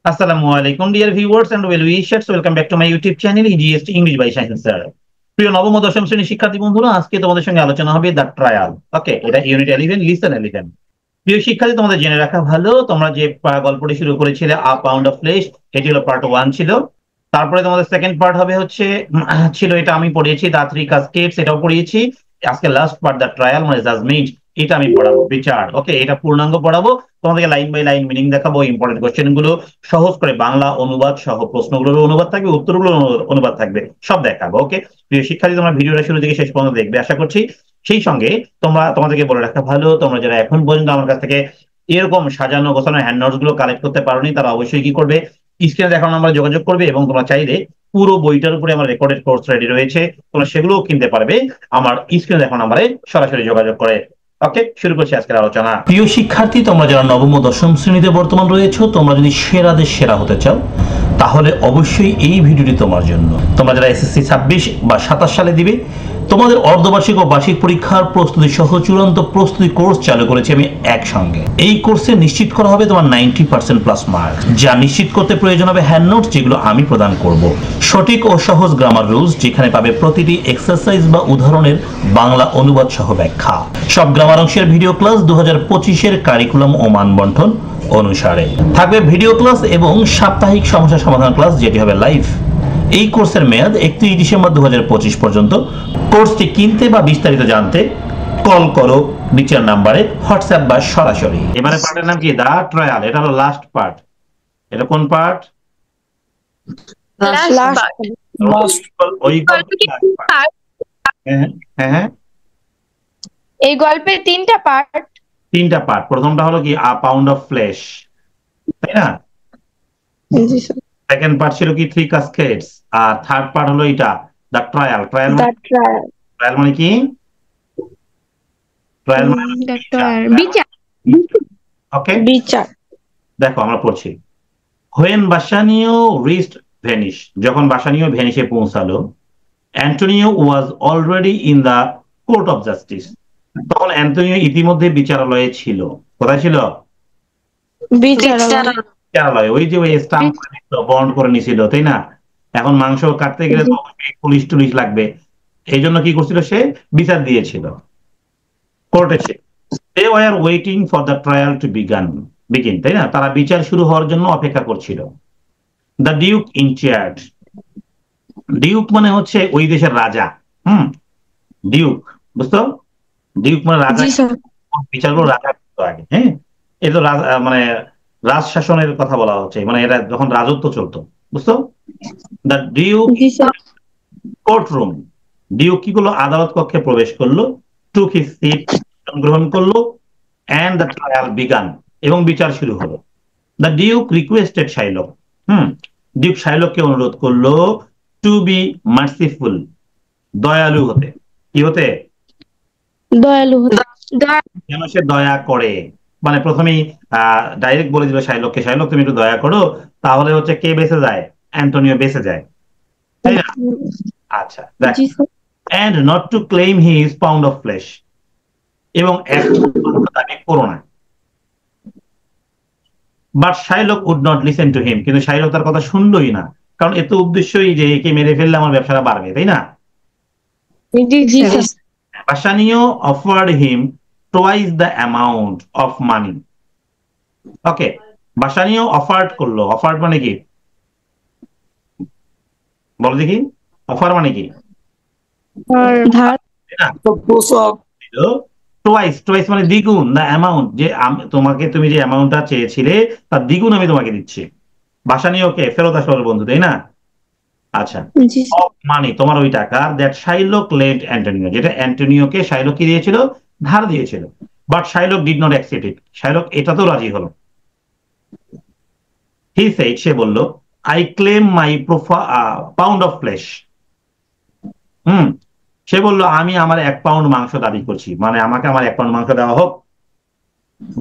Assalamu alaikum, dear viewers and well wishers. Welcome back to my YouTube channel, EGST English by Science Sir. প্রিয় নবম ও দশম শ্রেণীর শিক্ষার্থী বন্ধুরা, আজকে তোমাদের সঙ্গে আলোচনা হবে দ্য ট্রায়াল। ওকে, এটা ইউনিট 11, লিসন 11। প্রিয় শিক্ষার্থী, তোমাদের জেনে রাখা ভালো, তোমরা যে গল্পটি শুরু করেছিলে আ পাউন্ড অফ ফ্লেশ, এটি হলো পার্ট 1 ছিল। তারপরে তোমাদের সেকেন্ড পার্ট হবে হচ্ছে ছিল, এটা আমি পড়িয়েছি, দ্য থ্রি কাসকেডস, এটাও পড়িয়েছি। আজকে লাস্ট পার্ট দ্য ট্রায়াল মানে জাজমেন্ট, এটা আমি পড়াবো, বিচার। ওকে, এটা পূর্ণাঙ্গ পড়াবো, তোমাদেরকে লাইন বাই লাইন মিনিং দেখাবো, ইম্পর্টেন্ট কোশ্চেন গুলো সহজ করে বাংলা অনুবাদ সহ প্রশ্নগুলোর অনুবাদ থাকবে, উত্তরগুলোর অনুবাদ থাকবে, সব দেখাবো। ওকে প্রিয় শিক্ষার্থী, তোমরা ভিডিওটা শুরু থেকে শেষ পর্যন্ত দেখবে আশা করছি। সেই সঙ্গে তোমাদেরকে বলে রাখা ভালো, তোমরা যারা এখন পর্যন্ত আমার কাছ থেকে এরকম সাজানো গোছানো হ্যান্ড নোটস গুলো কালেক্ট করতে পারোনি, তারা অবশ্যই কি করবে, স্ক্রিনে দেখানো নাম্বারে যোগাযোগ করবে। এবং তোমরা চাইলে পুরো বইটার উপরে আমার রেকর্ডেড কোর্স রেডি রয়েছে, তোমরা সেগুলোও কিনতে পারবে আমার স্ক্রিনে দেখানো নাম্বারে সরাসরি যোগাযোগ করে। ওকে, শুরু করছি আজকের আলোচনা। প্রিয় শিক্ষার্থী, তোমরা যারা নবম ও দশম শ্রেণীতে বর্তমান রয়েছো, তোমরা যদি সেরাদের সেরা হতে চাও, তাহলে অবশ্যই এই ভিডিওটি তোমার জন্য। তোমরা যারা এসএসসি 26 বা 27 সালে দিবে, তোমাদের অর্ধবার্ষিক ও বার্ষিক পরীক্ষার প্রস্তুতি সহ চূড়ান্ত প্রস্তুতি কোর্স চালু করেছি আমি একসঙ্গে। এই কোর্সে নিশ্চিত করা হবে তোমার 90% প্লাস মার্ক, যা নিশ্চিত করতে প্রয়োজন হবে হ্যান্ড নোটস, যেগুলো আমি প্রদান করব। সঠিক ও সহজ গ্রামার রুলস, যেখানে পাবে প্রতিটি এক্সারসাইজ বা উদাহরণের বাংলা অনুবাদ সহ ব্যাখ্যা। সব গ্রামার অংশের ভিডিও ক্লাস 2025-এর কারিকুলাম ও মানবন্টন অনুসারে থাকবে ভিডিও ক্লাস এবং সাপ্তাহিক সমস্যা সমাধান ক্লাস, যেটি হবে লাইভ। এই কোর্সের মেয়াদ 31 ডিসেম্বর 2025 পর্যন্ত। কোর্সটি কিনতে বা বিস্তারিত জানতে কল করো নিচের নাম্বারে, হোয়াটসঅ্যাপ বা সরাসরি। এবারে পার্টের নাম কি? দা ট্রায়াল। এটা হলো লাস্ট পার্ট। এটা কোন পার্ট? হ্যাঁ, এই গল্পে তিনটা পার্ট। প্রথমটা হলো কি আ পাউন্ড অফ ফ্লেশ, তাই না? সেকেন্ড পার্ট ছিল কি থ্রি কাসকেডস, আর থার্ড পার্ট হলো এটা দ্য ট্রায়াল। ট্রায়াল মানে কি? ট্রায়াল মানে বিচার। ওকে, বিচার। দেখো আমরা পড়ছি, হোয়েন বাসানিও রিচড ভেনিস, যখন বাসানিও ভেনিসে পৌঁছালো, Antonio was already in the court of justice, তখন অ্যান্টোনিও ইতিমধ্যে বিচারালয়ে ছিল। কোথায় ছিল? বিচারালয়। ওই যে ওই স্টাম্প বন্ড করে নিছিল, তাই না? এখন মাংস কাটতে গেলে তো পুলিশ টুলিশ লাগবে, এই জন্য কি করছিল, সে বিচার দিয়েছিল, কোর্টে ছিল। They were waiting for the trial to begin, তাই না? তারা বিচার শুরু হওয়ার জন্য অপেক্ষা করছিল। দ্য ডিউক ইনচার্জ, ডিউক মানে হচ্ছে ওই দেশের রাজা। ডিউক, বুঝতো? ডিউক মানে রাজা, বিচারগুলো রাজা করতো আগে। হ্যাঁ, এটা তো মানে রাজ শাসনের কথা বলা হচ্ছে, মানে এটা যখন রাজত্ব চলতো, বুঝতো? The Duke court room, Duke কি করলো, আদালত কক্ষে প্রবেশ করলো, টুক হিজ সিট, গ্রহণ করলো, এন্ড দ্য ট্রায়াল বিগান, এবং বিচার শুরু হলো। The duke requested Shylock, duke শাইলককে অনুরোধ করলো, টু বি মার্সিফুল, দয়ালু হতে। কি হতে? দয়ালু হতে। যেন সে দয়া করে, মানে প্রথমেই ডাইরেক্ট বলে দিল শাইলককে, শাইলক তুমি একটু দয়া করো, তাহলে হচ্ছে কে বেঁচে যায়? অ্যান্টোনিও বেঁচে যায়, তাই না? আচ্ছা, দেখ, and not to claim his pound of flesh, এবং দাবি করো না। But Shylock would not listen to him, কিন্তু শাইলক তার কথা শুনলোই না, কারণ এত উদ্দেশ্যই যে একে মেরে ফেললে আমার ব্যবসাটা বাড়বে, তাই না? বাসানিও offered him twice the amount of money. Okay, বাসানিও offered করলো। অফার্ড মানে কি বলো দেখি? অফার মানে কি? টুয়াইস, টুয়াইস মানে দ্বিগুণ, দ্য অ্যামাউন্ট, যে তুমি যে অ্যামাউন্টটা চেয়েছিলে তার দ্বিগুণ আমি তোমাকে দিচ্ছি। বাসানিওকে ফেরত আসলো বন্ধু, তাই না? আচ্ছা, অফ মানি, তোমার ওই টাকা, দ্যাট শাইলক লেন্ট অ্যান্টোনিও, যেটা অ্যান্টোনিওকে শাইলক কি দিয়েছিল? ধার দিয়েছিল। But Shylock did not accept it, Shylock এটাতেও রাজি হলো। হি সেড, সে বলল, I claim my pound of flesh. সে বলল, আমি আমার 1 পাউন্ড মাংস দাবি করছি, মানে আমাকে আমার 1 পাউন্ড মাংস দেওয়া হোক।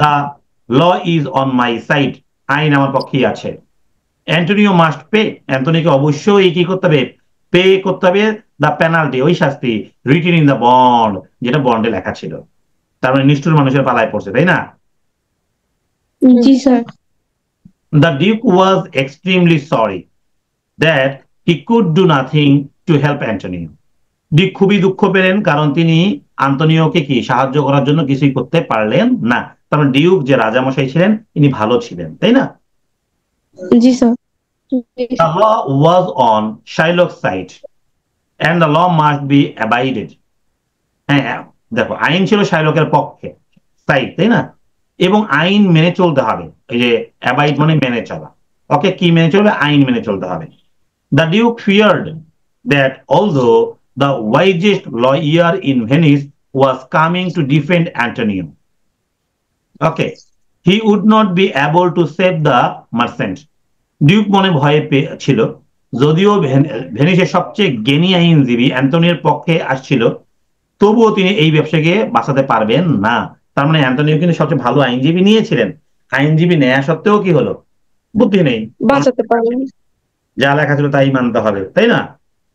The law is on my side, আইন আমার পক্ষেই আছে। অ্যান্টোনিও মাস্ট পে, অ্যান্টোনিওকে অবশ্যই কি করতে হবে? পে করতে হবে দ্য পেনাল্টি, ওই শাস্তি, রিটেন ইন দ্য বন্ড, যেটা বন্ডে লেখা ছিল। তার মানে নিষ্ঠুর মানুষের পালায় পড়ছে, তাই না? জি sir. The Duke was extremely sorry that he could do nothing to help Antonio. ডিক খুবই দুঃখ পেলেন কারণ তিনি আন্তনিওকে কি সাহায্য করার জন্য কিছুই করতে পারলেন না। কারণ ডিউক যে রাজামশাই ছিলেন তিনি ভালো ছিলেন, তাই না? জি sir. The law was on Shylock's side and the law must be abided. হ্যাঁ, দেখো আইন ছিল শাইলকের পক্ষে, সাইড, তাই না? এবং আইন মেনে চলতে হবে। এই যে অ্যাবাইড মানে মেনে চলা। ওকে, কি মেনে চলবে? আইন মেনে চলতে হবে। The Duke feared that although the wisest lawyer in Venice was coming to defend Antonio, okay, he would not be able to save the merchant. Duke মনে ভয়ে ছিল, যদিও ভেনিসের সবচেয়ে জ্ঞানী আইনজীবী অ্যান্টনিওর পক্ষে আসছিল, তবুও তিনি এই ব্যবসাকে বাঁচাতে পারবেন না। তার মানে অ্যান্টনিও কিন্তু সবচেয়ে ভালো আইনজীবী নিয়েছিলেন, আইনজীবী নেয়া সত্ত্বেও কি হলো? বুদ্ধি নেই, বাঁচাতে পারবেন। যা লেখা ছিল তাই মানতে হবে, তাই না?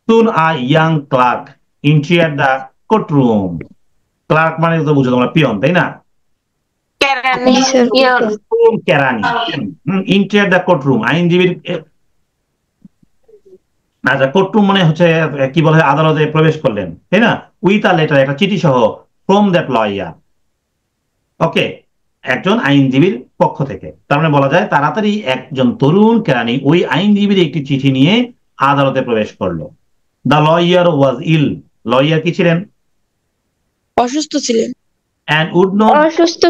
Soon a young clerk entered the courtroom. Clerk মানে তো বুঝো তোমরা, পিয়ন, তাই না? জি স্যার। কেরানি। entered the courtroom, আইনজীবীর আচ্ছা, কোর্টরুম মানে হচ্ছে কি বলে, আদালতে প্রবেশ করলেন, তাই না? উইথ আ লেটার, একটা চিঠি সহ, ফ্রম দ্যাট লয়ার। ওকে, একজন আইনজীবীর পক্ষ থেকে। তার মানে বলা যায় তাড়াতাড়ি একজন তরুণ কেরানি ওই আইনজীবীর একটি চিঠি নিয়ে আদালতে প্রবেশ করলো। The lawyer was ill, lawyer কি ছিলেন? অসুস্থ ছিলেন। and would not অসুস্থ।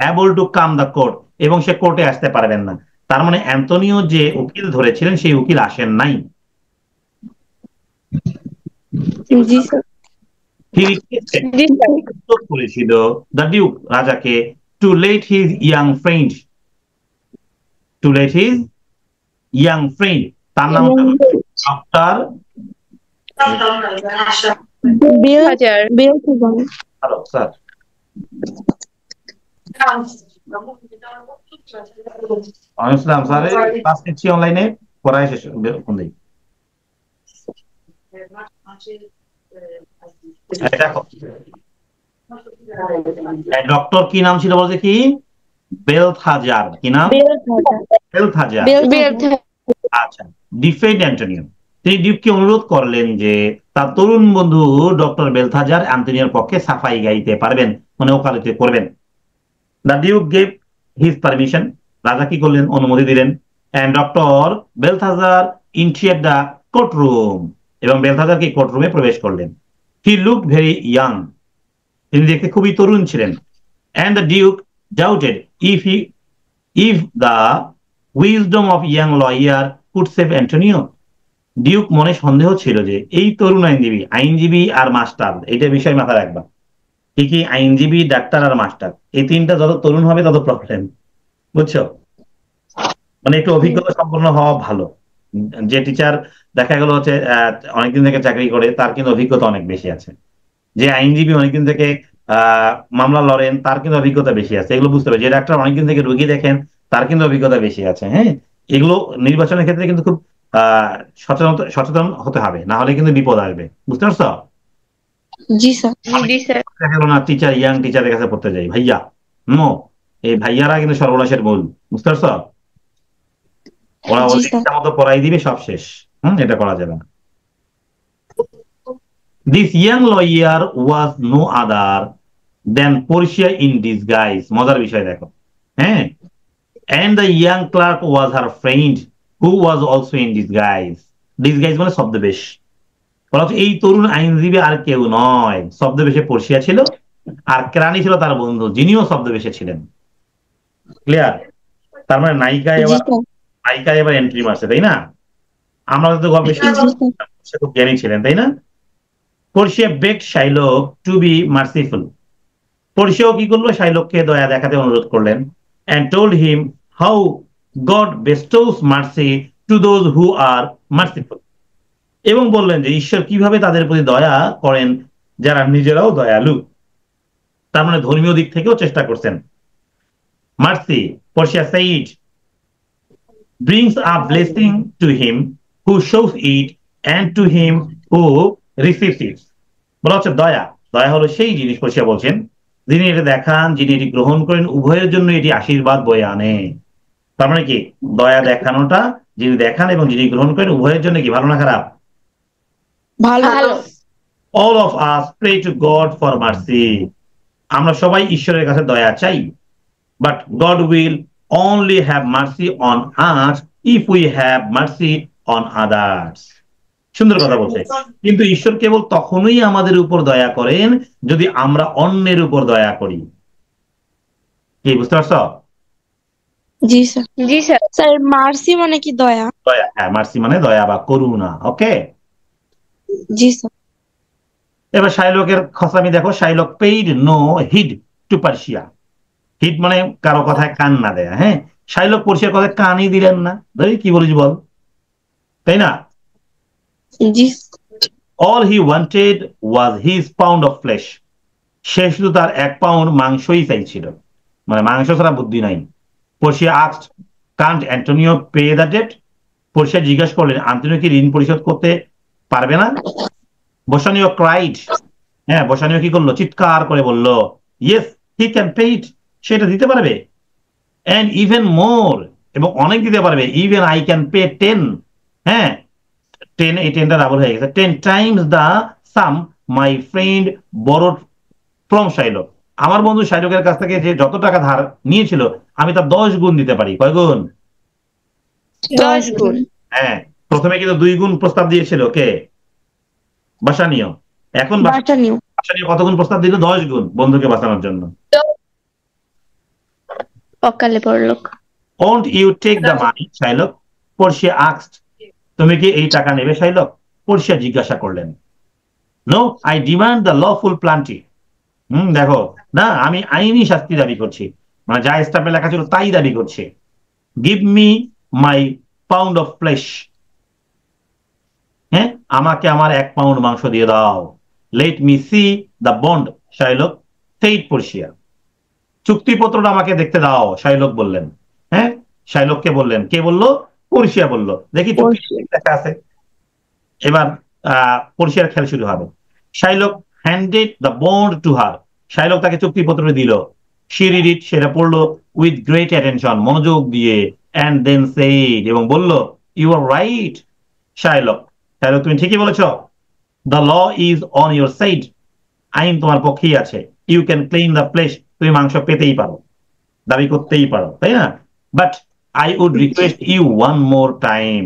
able to come the court, এবং সে কোর্টে আসতে পারবেন না। তার মানে অ্যান্টনিও যে উকিল ধরেছিলেন সেই উকিল আসেন নাই। জি স্যার। He requested, জি স্যার। অনুরোধ করেছিল the Duke, রাজাকে, to let his young friend, to let his young friend, তার নাম ডক্টর বেলহাজার। হ্যালো স্যার, আসসালাম স্যার, ক্লাস নিচ্ছি অনলাইনে, পড়ায় শেষ কোন দিন? দেখো ডক্টর কি নাম ছিল বলতে, কি বেলথাজার, কি নাম? বেলথাজার। আচ্ছা, ডিফেন্ড অ্যান্টনিও। তিনি ডিউককে অনুরোধ করলেন যে তার তরুণ বন্ধু ডক্টর বেলথাজার অ্যান্টনিওর পক্ষে সাফাই গাইতে পারবেন, মানে ওকালতি করবেন। The duke gave his permission, রাজা কি করলেন? অনুমতি দিলেন। And doctor Balthazar entered the courtroom, এবং বেলথাজার কি কোর্টরুমে প্রবেশ করলেন। হি লুকড ভেরি ইয়াং, তিনি দেখতে খুবই তরুণ ছিলেন। And the duke doubted if the wisdom of young lawyer could save Antonio. Duke মনে সন্দেহ ছিল যে এই তরুণ আইনজীবী আর মাস্টার, এইটা বিষয় মাথায় রাখবা। ঠিকই, আইনজীবী, ডাক্তার আর মাস্টার, এই তিনটা যত তরুণ হবে তত প্রবলেম, বুঝছো? মানে একটু অভিজ্ঞতা সম্পন্ন হওয়া ভালো। যে টিচার দেখা গেল হচ্ছে অনেকদিন থেকে চাকরি করে, তার কিন্তু অভিজ্ঞতা অনেক বেশি আছে। যে আইনজীবী অনেকদিন থেকে মামলা লড়েন, তার কিন্তু অভিজ্ঞতা বেশি আছে, এগুলো বুঝতে হবে। যে ডাক্তার অনেকদিন থেকে রুগী দেখেন, তার কিন্তু অভিজ্ঞতা বেশি আছে। হ্যাঁ, এগুলো নির্বাচনের ক্ষেত্রে কিন্তু খুব সচেতন হতে হবে, না হলে কিন্তু বিপদ আসবে, বুঝতে পারছো? জি স্যার। জি স্যার। দেখা গেল না টিচার ইয়াং টিচারের কাছে পড়তে যাই, ভাইয়া, নো, এই ভাইয়ারা কিন্তু সর্বনাশের মূল, বুঝতে পারছো? ওরা ওদের ইচ্ছা মতো পড়াই দিবে, সব শেষ। এটা করা যাবে না। This young lawyer was no other than Portia in disguise. মজার বিষয় দেখো, হ্যাঁ। And the young clerk was her friend who was also in disguise. Disguise মানে ছদ্মবেশ। বলা হচ্ছে এই তরুণ আইনজীবী আর কেউ নয়, ছদ্মবেশে পর্ষিয়া ছিল, আর কেরানি ছিল তার বন্ধু, যিনিও ছদ্মবেশে ছিলেন। ক্লিয়ার? তার মানে নায়িকা এবার এন্ট্রি মারছে, তাই না? আমরা তো গল্পে সে খুব জ্ঞানী ছিলেন, তাই না? Portia begged Shylock to be merciful. Portia কি করলো? শাইলককে দয়া দেখাতে অনুরোধ করলেন, and told him how God bestows mercy to those who are merciful. এবং বললেন যে ঈশ্বর কিভাবে তাদের প্রতি দয়া করেন যারা নিজেরাও দয়ালু। তার মানে ধর্মীয় দিক থেকেও চেষ্টা করছেন। Mercy, Portia said, brings a blessing to him who shows it and to him who receives it. বলা হচ্ছে দয়া, দয়া হলো সেই জিনিস, পড়শিয়া বলছেন, যিনি এটা দেখান, যিনি এটি গ্রহণ করেন, উভয়ের জন্য এটি আশীর্বাদ বয়ে আনে। তার মানে কি দয়া দেখানোটা যিনি দেখান এবং যিনি গ্রহণ করেন উভয়ের জন্য কি ভালো না খারাপ? ভালো। ভালো। All of us pray to God for mercy. আমরা সবাই ঈশ্বরের কাছে দয়া চাই, but God will only have mercy on us if we have mercy on others. সুন্দর কথা বলছে, কিন্তু ঈশ্বর কেবল তখনই আমাদের উপর দয়া করেন যদি আমরা অন্যের উপর দয়া করি। কি বুঝতে পারছো? জি স্যার। জি স্যার। স্যার মার্সি মানে কি দয়া? দয়া, হ্যাঁ, মার্সি মানে দয়া বা করুণা। ওকে, জি স্যার। এবার শাইলকের খসামি দেখো, Shylock paid no heed to Portia. Heed মানে কারো কথায় কান না দেয়া। হ্যাঁ, শাইলক পর্ষিয়ার কথায় কানই দিলেন না। কি বলিস বল, তাই না? জি। All he wanted was his pound of flesh. সে শুধু তার 1 পাউন্ড মাংসই চাইছিল, মানে মাংস ছাড়া বুদ্ধি নাই। পর্ষিয়া asked, can't Antonio pay the debt? পর্ষিয়া জিজ্ঞাসা করলেন, আন্তনিও কি ঋণ পরিশোধ করতে পারবে না? বসানীয় ক্রাইড, হ্যাঁ, বসানীয় কি করলো? চিৎকার করে বলল, ইয়েস হি ক্যান পে ইট, সেটা দিতে পারবে, এন্ড ইভেন মোর, এবং অনেক দিতে পারবে, ইভেন আই ক্যান পে 10, হ্যাঁ 10, এই 10টা ডাবল হয়ে গেছে, 10 Times the some my friend borrowed from Shylock. আমার বন্ধু শাইলকের কাছ থেকে যে যত টাকা ধার নিয়েছিল আমি তার 10 গুণ দিতে পারি। কয় গুণ? 10 গুণ। হ্যাঁ, প্রথমে কিন্তু 2 গুণ প্রস্তাব দিয়েছিল কে? বাসানীয়। এখন বাসানীয় কত গুণ প্রস্তাব দিল? 10 গুণ বন্ধুকে বাঁচানোর জন্য। অকালে পরলোক। Won't you take the money, Shylock? পর্ষিয়া asked, তুমি কি এই টাকা নেবে শাইলক? পর্ষিয়া জিজ্ঞাসা করলেন। No, I demand the lawful plenty. দেখো না, আমি আইনি শাস্তি দাবি করছি, মানে যা স্টাফে লেখা ছিল তাই দাবি করছি। Give me my pound of flesh. হ্যাঁ, আমাকে আমার 1 পাউন্ড মাংস দিয়ে দাও। Let me see the bond, Shylock said পর্ষিয়া। চুক্তিপত্রটা আমাকে দেখতে দাও, শাইলক বললেন। হ্যাঁ, শাইলককে বললেন। কে বললো? পর্ষিয়া বলল। দেখি চুক্তি লেখা আছে। এবার পর্ষিয়ার খেল শুরু হবে। Shylock handed the bond to her, Shylock তাকে চুক্তিপত্র দিল। শি রিড ইট, সেটা পড়লো উইথ গ্রেট অ্যাটেনশন, মনোযোগ দিয়ে, এন্ড দেন সেইড, এবং বলল, you are right Shylock, Shylock তুমি ঠিকই বলেছ। The law is on your side, আইন তোমার পক্ষেই আছে। You can claim the flesh, তুমি মাংস পেতেই পারো, দাবি করতেই পারো, তাই না? But I would request you one more time,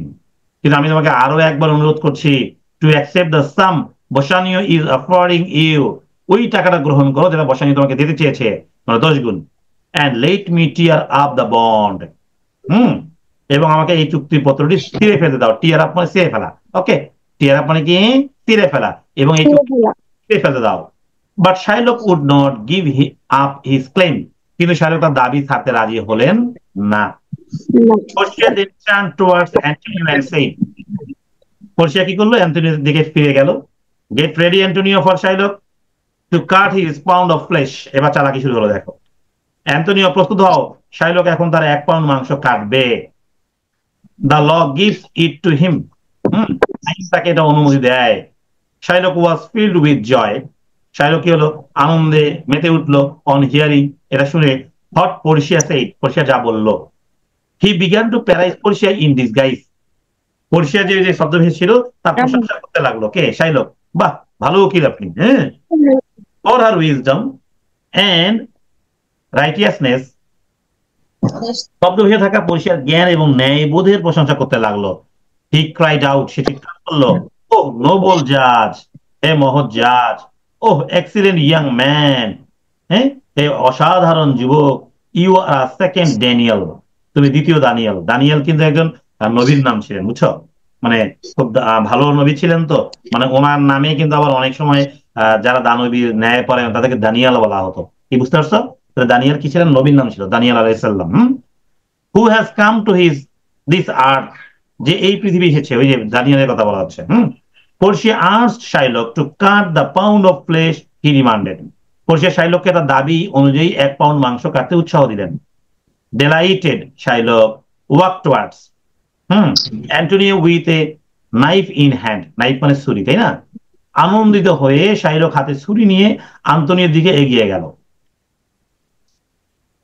কিন্তু আমি তোমাকে আরো একবার অনুরোধ করছি, to accept the sum Bassanio is offering you, ওই টাকাটা গ্রহণ করো যেটা বসানীয় তোমাকে দিতে চেয়েছে, মানে 10 গুণ। And let me tear up the bond, এবং আমাকে এই চুক্তিপত্রটি ছিঁড়ে ফেলতে দাও। টিয়ার আপ মানে ছিঁড়ে ফেলা। ওকে, টিয়ার আপ মানে কি? ছিঁড়ে ফেলা, এবং এই চুক্তি ছিঁড়ে ফেলতে দাও। But Shylock would not give up his claim, কিন্তু শাইলক তার দাবি ছাড়তে রাজি হলেন না। পর্ষিয়া then turned towards Antonio and said, পর্ষিয়া কি করলো? অ্যান্টনিওর দিকে ফিরে গেল। Get ready Antonio for Shylock to cut his pound of flash. এবার চালাকি শুরু হলো, দেখো। অ্যান্টনিও প্রস্তুত হও, শাইলক এখন তার 1 পাউন্ড মাংস কাটবে। The law gives it to him, আইন তাকে এটা অনুমতি দেয়। Shylock was filled with joy, Shylock কি হলো? আনন্দে মেতে উঠলো। অন হিয়ারিং, এটা শুনে, হট পর্ষিয়া সেইড, পর্ষিয়া যা বললো। He began to praise Portia in disguise, Portia যে যে ছদ্মবেশ ছিল তার প্রশংসা করতে লাগলো। কে? শাইলক। বাহ, ভালো উকিল আপনি। হ্যাঁ, for her wisdom and righteousness, ছদ্মবেশে থাকা পর্ষিয়ার জ্ঞান এবং ন্যায়বোধের প্রশংসা করতে লাগলো। হি ক্রাইড আউট, সে চিৎকার করলো, ওহ নোবল জাজ, হে মহৎ জাজ, ওহ এক্সিলেন্ট ইয়াং ম্যান, হ্যাঁ, হে অসাধারণ যুবক, ইউ আর সেকেন্ড ড্যানিয়েল, তুমি দ্বিতীয় দানিয়েল। দানিয়েল কিন্তু একজন নবীর নাম ছিলেন, বুঝছো? মানে খুব ভালো নবী ছিলেন তো, মানে ওনার নামে কিন্তু আবার অনেক সময় যারা দানবীর ন্যায় পড়েন তাদেরকে দানিয়াল বলা হতো। কি বুঝতে পারছো? দানিয়েল কি ছিলেন? নবীর নাম ছিল দানিয়েল আলাইহিস সালাম। Who has come to his this earth, যে এই পৃথিবী এসেছে, ওই যে দানিয়েলের কথা বলা হচ্ছে। Portia asked Shylock to cut the pound of flesh he demanded, Portia শাইলককে তার দাবি অনুযায়ী 1 পাউন্ড মাংস কাটতে উৎসাহ দিলেন। Delighted, Shylock walked towards Antonio with a knife in hand. Knife মানে ছুরি, তাই না? আনন্দিত হয়ে শাইলক হাতে ছুরি নিয়ে আন্তনিওর দিকে এগিয়ে গেল।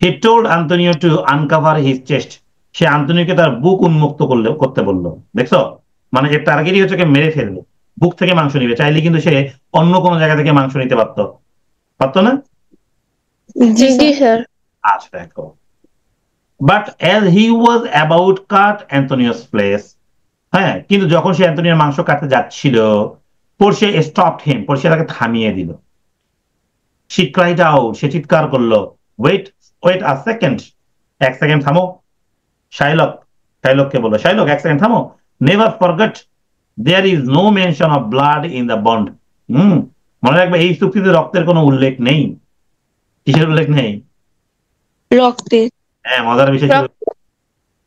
He told Antonio to uncover his chest. সে আন্তনিওকে তার বুক উন্মুক্ত করতে বললো। দেখছো, মানে এর টার্গেটই হচ্ছে মেরে ফেলবে, বুক থেকে মাংস নিবে। চাইলে কিন্তু সে অন্য কোনো জায়গা থেকে মাংস নিতে পারতো, পারতো না? জি জি স্যার। স্যার। আচ্ছা দেখো, but as he was about cut Antonio's flesh, হ্যাঁ, কিন্তু যখন সে অ্যান্টনিওর মাংস কাটতে যাচ্ছিল, পোর্শিয়া স্টপড হিম, পোর্শিয়া তাকে থামিয়ে দিল। শি ক্রাইড আউট, সে চিৎকার করলো, ওয়েট ওয়েট আ সেকেন্ড, এক সেকেন্ড থামো। শাইলক, শাইলককে বললো, শাইলক এক সেকেন্ড থামো, never forget there is no mention of blood in the bond. মনে রাখবে এই চুক্তিতে রক্তের কোনো উল্লেখ নেই। কিসের উল্লেখ নেই? রক্তে। হ্যাঁ, মজার বিষয় ছিল,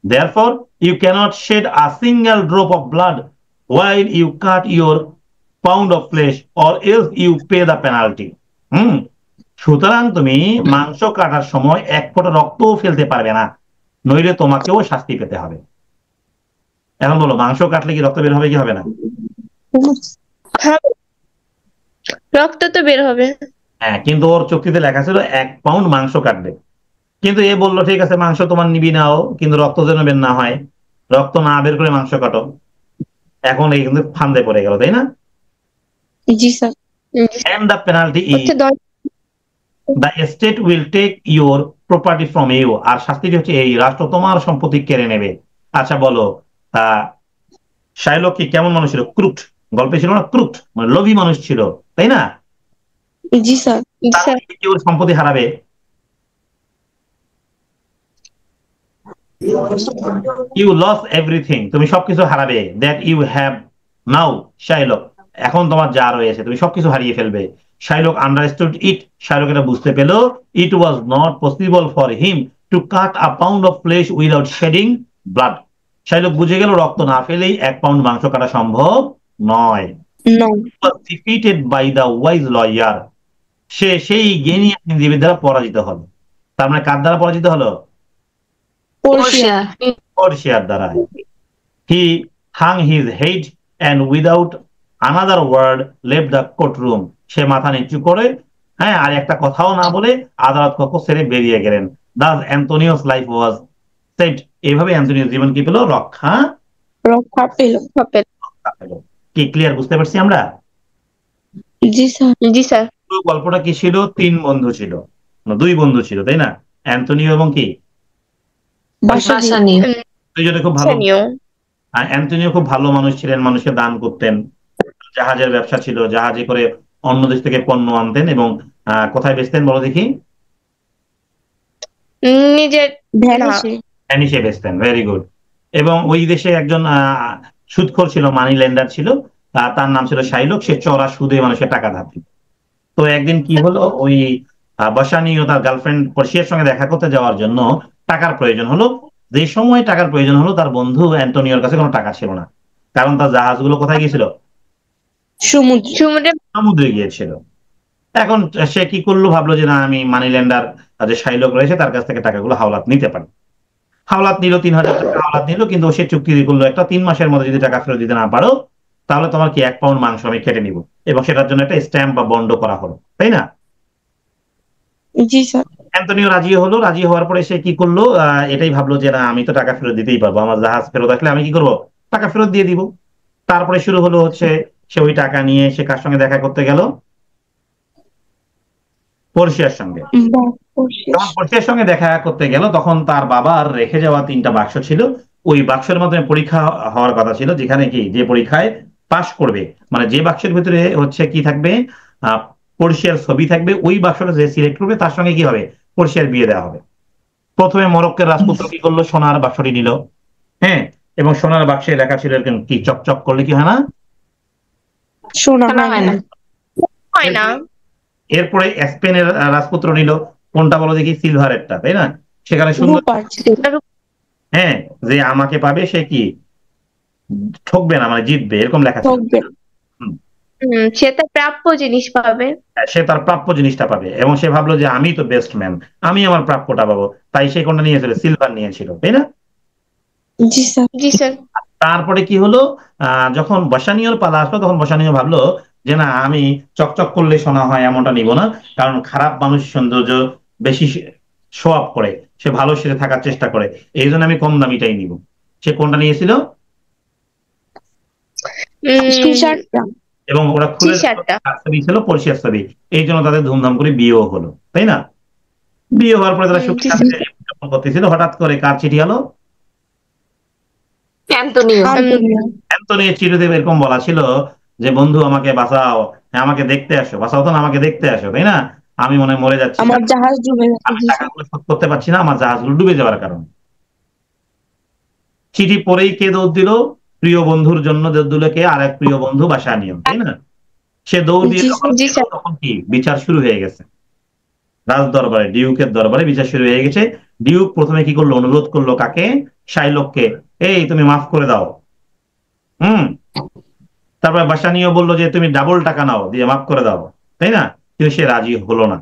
therefore you cannot shed a single drop of blood while you cut your pound of flesh or else you pay the penalty. হুম সুতরাং তুমি মাংস কাটার সময় এক ফোঁটা রক্তও ফেলতে পারবে না, নইলে তোমাকেও শাস্তি পেতে হবে। এখন বলো, মাংস কাটলে কি রক্ত বের হবে কি হবে না? হ্যাঁ, রক্ত তো বের হবে। হ্যাঁ, কিন্তু ওর চুক্তিতে লেখা ছিল 1 পাউন্ড মাংস কাটবে। কিন্তু এ বললো ঠিক আছে, মাংস তোমার নিবি নাও, কিন্তু রক্ত যেন বের না হয়, রক্ত না বের করে মাংস কাটো। এখন এই কিন্তু ফান্দে পড়ে গেল, তাই না? জি sir. And the penalty is হচ্ছে 10। the state will take your property from you. আর শাস্তিটি হচ্ছে এই, রাষ্ট্র তোমার সম্পত্তি কেড়ে নেবে। আচ্ছা বলো, আহ শাইলক কি কেমন মানুষ ছিল? ক্রুট, গল্পে ছিল না ক্রুট, মানে লোভী মানুষ ছিল, তাই না? জি স্যার। জি তার স্যার। মানে কি ওর সম্পত্তি হারাবে? ইউ লস এভরিথিং, তুমি সবকিছু হারাবে। That you have now Shylock, এখন তোমার যা রয়েছে তুমি সবকিছু হারিয়ে ফেলবে। শাইলক আন্ডারস্টুড ইট, শাইলক এটা বুঝতে পেল। It was not possible for him to cut a pound of flesh without shedding blood. Shylock বুঝে গেল রক্ত না ফেলেই 1 পাউন্ড মাংস কাটা সম্ভব নয়। No. Defeated by the wise lawyer, সে সেই জ্ঞানী আইনজীবীর দ্বারা পরাজিত হলো। তার মানে কার দ্বারা পরাজিত হলো? পোর্শিয়া। পরশিয়ার দ্বারা। He hung his head and without another word left the courtroom. সে মাথা নিচু করে, হ্যাঁ, আর একটা কথাও না বলে আদালত কক্ষ ছেড়ে বেরিয়ে গেলেন। Thus Antonio's life was saved. এইভাবে অ্যান্টনিওর জীবন কি পেল? রক্ষা রক্ষা পেল। পেল। কি ক্লিয়ার বুঝতে পারছি আমরা? জি স্যার। জি স্যার। পুরো গল্পটা কি ছিল? 3 বন্ধু ছিল, না 2 বন্ধু ছিল, তাই না? অ্যান্টনিও এবং কি বাসানীয়। দুইজনে খুব ভালো। স্থানীয়। অ্যান্টনিও খুব ভালো মানুষ ছিলেন, মানুষকে দান করতেন, জাহাজের ব্যবসা ছিল, জাহাজে করে অন্য দেশ থেকে পণ্য আনতেন এবং কোথায় বেচতেন বলো দেখি? নিজের না, ভ্যানিসে বেচতেন। Very good. এবং ওই দেশে একজন সুদখোর ছিল, মানি লেন্ডার ছিল, তার নাম ছিল শাইলক। সে চড়া সুদে মানুষের টাকা ধার দিত। তো একদিন কি হলো, ওই বাসানীয় তার গার্লফ্রেন্ড পর্শিয়ার সঙ্গে দেখা করতে যাওয়ার জন্য টাকার প্রয়োজন হলো। যে সময় টাকার প্রয়োজন হলো, তার বন্ধু অ্যান্টনিওর কাছে কোনো টাকা ছিল না, কারণ তার জাহাজগুলো কোথায় গিয়েছিল? সমুদ্রে। সমুদ্রে গিয়েছিল। এখন সে কি করলো, ভাবলো যে না, আমি মানি লেন্ডার যে শাইলক রয়েছে তার কাছ থেকে টাকাগুলো হাওলাত নিতে পারি। হাওলাত নিল, 3000 টাকা হাওলাত নিল, কিন্তু সে চুক্তি করলো একটা 3 মাসের মধ্যে যদি টাকা ফেরত দিতে না পারো, তাহলে তোমার কি 1 পাউন্ড মাংস আমি কেটে নিব। এবং সেটার জন্য একটা স্ট্যাম্প বা বন্ড করা হলো, তাই না? জি স্যার। অ্যান্টনিও রাজি হলো। রাজি হওয়ার পরে সে কি করলো, এটাই ভাবলো যে না, আমি তো টাকা ফেরত দিতেই পারবো, আমার জাহাজ ফেরত আসলে আমি কি করবো, টাকা ফেরত দিয়ে দিব। তারপরে শুরু হলো হচ্ছে, সে ওই টাকা নিয়ে সে কার সঙ্গে দেখা করতে গেল? পর্শিয়ার সঙ্গে। যখন পর্শিয়ার সঙ্গে দেখা করতে গেল, তখন তার বাবার রেখে যাওয়া 3টা বাক্স ছিল। ওই বাক্সের মাধ্যমে পরীক্ষা হওয়ার কথা ছিল, যেখানে কি যে পরীক্ষায় পাশ করবে, মানে যে বাক্সের ভিতরে হচ্ছে কি থাকবে, পর্শিয়ার ছবি থাকবে, ওই বাক্সটা যে সিলেক্ট করবে তার সঙ্গে কি হবে, পর্শিয়ার বিয়ে দেওয়া হবে। প্রথমে মরক্কোর রাজপুত্র কি করলো, সোনার বাক্সটি নিল, হ্যাঁ, এবং সোনার বাক্সে লেখা ছিল এরকম, কি চকচক করলে কি হয় না? শোনা হয় না। হয় না। এরপরে স্পেনের রাজপুত্র নিল, কোনটা বলো দেখি? সিলভারেরটা, তাই না? সেখানে সুন্দর, হ্যাঁ, যে আমাকে পাবে সে কি ঠকবে না, মানে জিতবে, এরকম লেখা ছিল। সে তার প্রাপ্য জিনিস পাবে। সে তার প্রাপ্য জিনিসটা পাবে, এবং সে ভাবলো যে আমি তো বেস্ট ম্যান, আমি আমার প্রাপ্যটা পাবো, তাই সে কোনটা নিয়েছিল? সিলভার নিয়েছিল, তাই না? জি স্যার। জি স্যার। তারপরে কি হলো, যখন বসানীয়র পালা আসলো, তখন বসানীয় ভাবলো যে না, আমি চকচক করলে সোনা হয় এমনটা নিব না, কারণ খারাপ মানুষ সৌন্দর্য বেশি শো আপ করে, সে ভালো সেরে থাকার চেষ্টা করে, এই জন্য আমি কম দামিটাই নিব। সে কোনটা নিয়েছিল? টি শার্টটা। এবং ওরা খুলে টি-শার্টটা। ছবি ছিল পরিষ্কার ছবি, এই জন্য তাদের ধুমধাম করে বিয়েও হলো, তাই না? বিয়ে হওয়ার পরে তারা সুখে জি শান্তিতে জীবনযাপন করতেছিল, হঠাৎ করে কার চিঠি হলো? অ্যান্টোনিও। আন্তনিও। অ্যান্টনির চিঠিতে এরকম বলা ছিল যে বন্ধু আমাকে বাঁচাও, হ্যাঁ আমাকে দেখতে আসো, বাঁচাও তো না, আমাকে দেখতে আসো, তাই না? আমি মনে হয় মরে যাচ্ছি, আমার জাহাজ ডুবে গেছে। আমি জি স্যার। টাকাগুলো শোধ করতে পারছি না, আমার জাহাজগুলো ডুবে যাওয়ার কারণে। চিঠি পরেই কে দৌড় দিল? প্রিয় বন্ধুর জন্য দৌড় দিল কে? আর এক প্রিয় বন্ধু বাসানিয়ম, তাই না? সে দৌড় দিয়ে জি যখন জি গেল, স্যার। তখন কি বিচার শুরু হয়ে গেছে, রাজ দরবারে, ডিউকের দরবারে বিচার শুরু হয়ে গেছে। ডিউক প্রথমে কি করলো? অনুরোধ করলো কাকে? শাইলককে, এই তুমি মাফ করে দাও। হুম। তারপর বাসানিও বললো যে তুমি ডাবল টাকা নাও, দিয়ে মাফ করে দাও, তাই না? কিন্তু সে রাজি হলো না।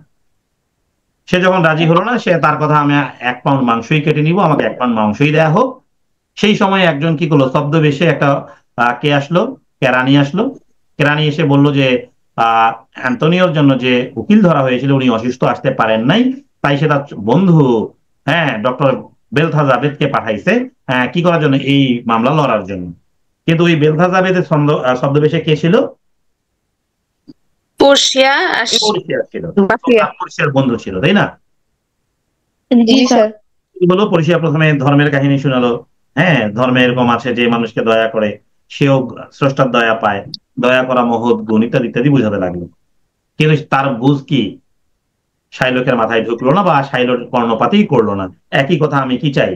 সে যখন রাজি হলো না, সে তার কথা, আমি 1 পাউন্ড মাংসই কেটে নিব, আমাকে 1 পাউন্ড মাংসই দেয়া হোক। সেই সময় একজন কি করলো? ছদ্মবেশে একটা কে আসলো, কেরানি আসলো। কেরানি এসে বলল যে অ্যান্টনিওর জন্য যে উকিল ধরা হয়েছিল উনি অসুস্থ, আসতে পারেন নাই, তাই সে তার বন্ধু, হ্যাঁ, ডক্টর বেলথাজাবেদকে পাঠাইছে, হ্যাঁ, কি করার জন্য? এই মামলা লড়ার জন্য। কিন্তু ওই বেলথাজাবেদের ছদ্মবেশে কে ছিল? পোর্শিয়া আর পরিচিয়া ছিল, বাফিয়া। পরিচিয়ার বন্ধু ছিল, তাই না? জি স্যার। কি হলো? পরিচিয়া প্রথমে ধর্মের কাহিনী শোনালো, হ্যাঁ, ধর্মে এরকম আছে যে মানুষকে দয়া করে সেও স্রষ্টার দয়া পায়, দয়া করা মহৎ গুণ, ইত্যাদি ইত্যাদি বুঝাতে লাগলো। কিন্তু তার বুঝ কি শাইলকের মাথায় ঢুকলো না, বা শাইলক কর্ণপাতই করলো না। একই কথা, আমি কি চাই?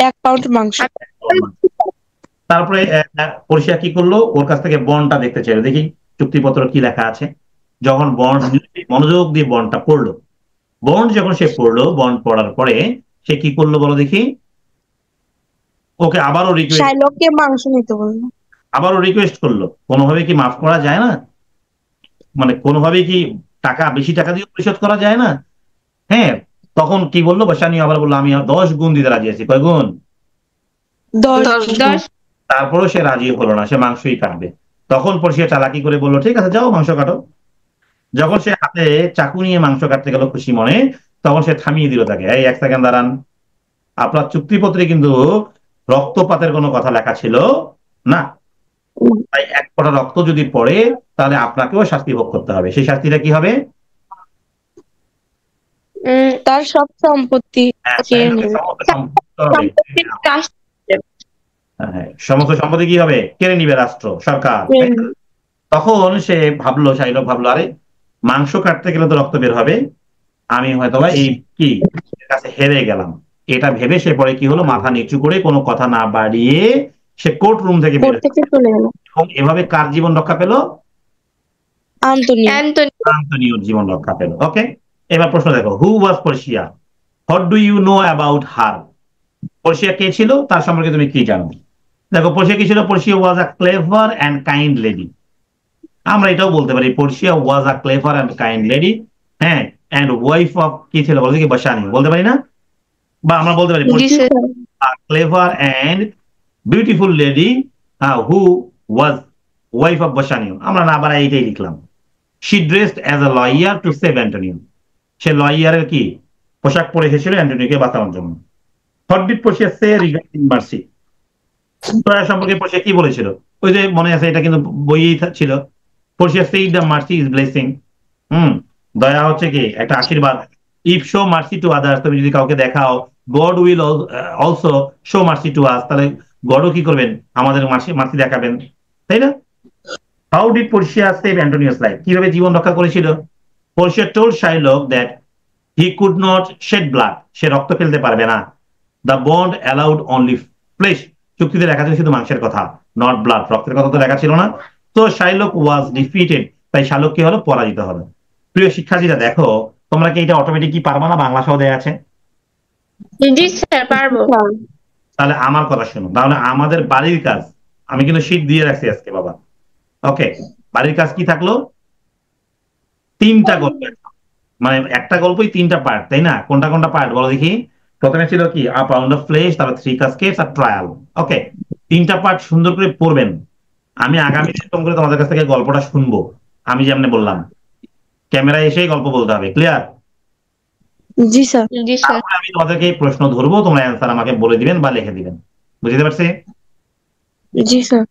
1 পাউন্ড মাংস। তারপরে পরিচিয়া কি করলো? ওর কাছ থেকে বন্ডটা দেখতে চাইলো, দেখি চুক্তিপত্র কি লেখা আছে। যখন বন্ড মনোযোগ দিয়ে বন্ডটা পড়লো, বন্ড যখন সে পড়লো, বন্ড পড়ার পরে সে কি করলো বলো দেখি? ওকে শাইলককে মাংস নিতে বললো। আবারও রিকোয়েস্ট করলো। কোনোভাবে কি মাফ করা যায় না? মানে কোনোভাবে কি বেশি টাকা দিয়ে পরিশোধ করা যায় না? হ্যাঁ। তখন কি বললো? বাসানি আবার বললো আমি 10 গুণ দিতে রাজি আছি। কয় গুণ? 10 10 গুণ। 10। তারপরেও সে রাজি হলো না, সে মাংসই কাটবে। তখন পর সে চালাকি করে বললো ঠিক আছে, যাও মাংস কাটো। যখন সে হাতে চাকু নিয়ে মাংস কাটতে গেল খুশি মনে, তখন সে থামিয়ে দিল তাকে, এই 1 সেকেন্ড দাঁড়ান, আপনার চুক্তিপত্রে কিন্তু রক্তপাতের কোনো কথা লেখা ছিল না। তাই 1 ফোঁটা রক্ত যদি পড়ে, তাহলে আপনাকেও শাস্তি ভোগ করতে হবে। সেই শাস্তিটা কি হবে? তার সব সম্পত্তি হ্যাঁ, কেড়ে শাইলকের নেবে। সমস্ত সম্পত্তি হবে। সম্পত্তির ট্রাস্ট। হ্যাঁ, সমস্ত সম্পত্তি কি হবে? কেড়ে নিবে রাষ্ট্র, সরকার, তাই না? তখন সে ভাবলো, শাইলক ভাবলো, আরে মাংস কাটতে গেলে তো রক্ত বের হবে, আমি হয়তোবা এই কি এর কাছে হেরে গেলাম। এটা ভেবে সে পরে কি হলো? মাথা নিচু করে কোনো কথা না বাড়িয়ে সে কোর্ট রুম থেকে বের কোর্ট থেকে চলে গেল। এবং এভাবে কার জীবন রক্ষা পেল? আন্তনিও। অ্যান্টনি। আন্তনিওর জীবন রক্ষা পেল। ওকে, এবার প্রশ্ন দেখো, who was Portia? What do you know about her? Portia কে ছিল? তার সম্পর্কে তুমি কি জানো? দেখো, পর্সিয়া কি ছিল? পর্সিয়া ওয়াজ আ ক্লেভার অ্যান্ড কাইন্ড লেডি। আমরা এটাও বলতে পারি পর্সিয়া ওয়াজ আ ক্লেভার অ্যান্ড কাইন্ড লেডি, হ্যাঁ, অ্যান্ড ওয়াইফ অফ কি ছিল বলতে কি? বাসানি। বলতে পারি না? বা আমরা বলতে পারি জি Portia sir. a clever and beautiful lady who was wife of Bassanio. আমরা না বাড়াই এইটাই লিখলাম। She dressed as a lawyer to save Antonio. সে লয়ারের কি পোশাক পরে এসেছিল অ্যান্টনিওকে বাঁচানোর জন্য। What did Portia say regarding mercy? দয়া সম্পর্কে Portia কি বলেছিল? ওই যে মনে আছে, এটা কিন্তু বইয়েই ছিল। Portia said the mercy is blessing. দয়া হচ্ছে কি? একটা আশীর্বাদ। If show mercy to others, তুমি যদি কাউকে দেখাও, God will also show mercy to us, তাহলে গডও কি করবেন? আমাদের মার্সি দেখাবেন, তাই না? How did Portia save Antonio's life? কিভাবে জীবন রক্ষা করেছিল? Portia told Shylock that he could not shed blood. সে রক্ত ফেলতে পারবে না। The bond allowed only flesh. চুক্তিতে লেখা ছিল শুধু মাংসের কথা, not blood. রক্তের কথা তো লেখা ছিল না। তো Shylock was defeated. তাই শাইলক কি হলো? পরাজিত হলো। প্রিয় শিক্ষার্থীরা, দেখো তোমরা কি এটা অটোমেটিক কি পারবা না? বাংলা সহ দেয়া আছে। জি স্যার, পারবো। তাহলে আমার কথা শুনো, তাহলে আমাদের বাড়ির কাজ, আমি কিন্তু শীট দিয়ে রাখছি আজকে বাবা। ওকে, বাড়ির কাজ কি থাকলো? 3টা গল্প, মানে একটা গল্পই 3টা পার্ট, তাই না? কোনটা কোনটা পার্ট বলো দেখি? প্রথমে ছিল কি? আ পাউন্ড অফ ফ্লেশ, তারপর 3 কাসকেডস আর ট্রায়াল। ওকে, 3টা পার্ট সুন্দর করে পড়বেন। আমি আগামী দিন করে তোমাদের কাছ থেকে গল্পটা শুনবো, আমি যেমন বললাম। ক্যামেরায় এসেই গল্প বলতে হবে, ক্লিয়ার? জি স্যার। জি স্যার। তারপরে আমি তোমাদেরকে এই প্রশ্ন ধরবো, তোমরা অ্যান্সার আমাকে বলে দিবেন বা লিখে দিবেন। বুঝতে পারছি? জি স্যার।